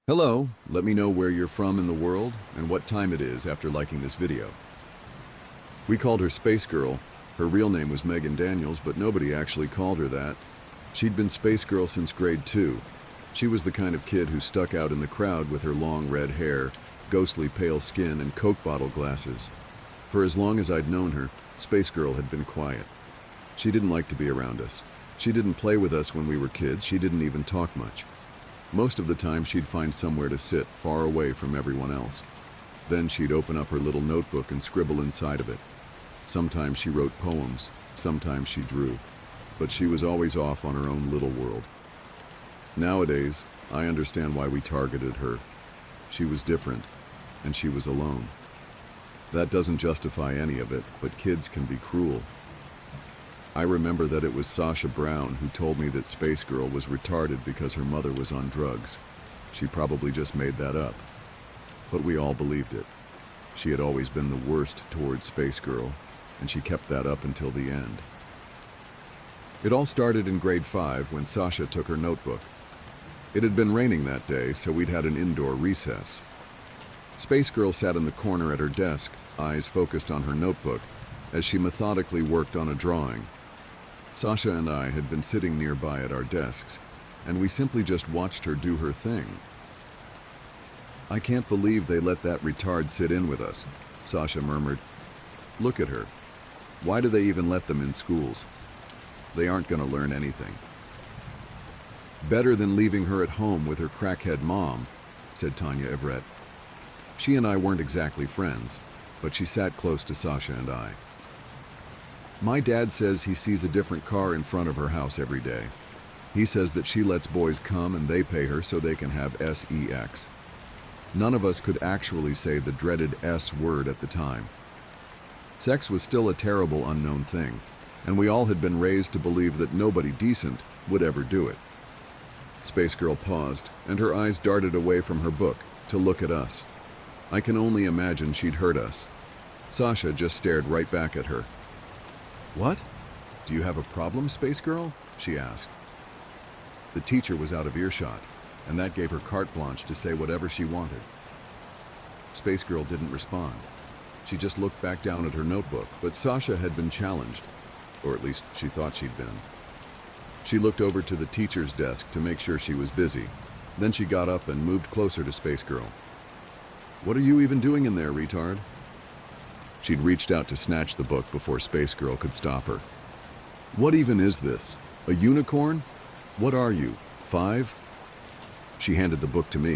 Hello, let me know where you're from in the world and what time it is after liking this video. We called her Space Girl. Her real name was Megan Daniels, but nobody actually called her that. She'd been Space Girl since grade 2. She was the kind of kid who stuck out in the crowd with her long red hair, ghostly pale skin, and Coke bottle glasses. For as long as I'd known her, Space Girl had been quiet. She didn't like to be around us. She didn't play with us when we were kids. She didn't even talk much. Most of the time she'd find somewhere to sit, far away from everyone else. Then she'd open up her little notebook and scribble inside of it. Sometimes she wrote poems, sometimes she drew, but she was always off on her own little world. Nowadays, I understand why we targeted her. She was different, and she was alone. That doesn't justify any of it, but kids can be cruel. I remember that it was Sasha Brown who told me that Space Girl was retarded because her mother was on drugs. She probably just made that up. But we all believed it. She had always been the worst towards Space Girl, and she kept that up until the end. It all started in grade 5 when Sasha took her notebook. It had been raining that day, so we'd had an indoor recess. Space Girl sat in the corner at her desk, eyes focused on her notebook, as she methodically worked on a drawing. Sasha and I had been sitting nearby at our desks, and we simply just watched her do her thing. "I can't believe they let that retard sit in with us," Sasha murmured. "Look at her. Why do they even let them in schools? They aren't going to learn anything." "Better than leaving her at home with her crackhead mom," said Tanya Everett. She and I weren't exactly friends, but she sat close to Sasha and I. "My dad says he sees a different car in front of her house every day. He says that she lets boys come and they pay her so they can have sex. None of us could actually say the dreaded S word at the time. Sex was still a terrible unknown thing, and we all had been raised to believe that nobody decent would ever do it." Space Girl paused, and her eyes darted away from her book to look at us. I can only imagine she'd heard us. Sasha just stared right back at her. "What? Do you have a problem, Space Girl?" she asked. The teacher was out of earshot, and that gave her carte blanche to say whatever she wanted. Space Girl didn't respond. She just looked back down at her notebook, but Sasha had been challenged, or at least she thought she'd been. She looked over to the teacher's desk to make sure she was busy. Then she got up and moved closer to Space Girl. "What are you even doing in there, retard?" She'd reached out to snatch the book before Space Girl could stop her. "What even is this? A unicorn? What are you, 5?" She handed the book to me.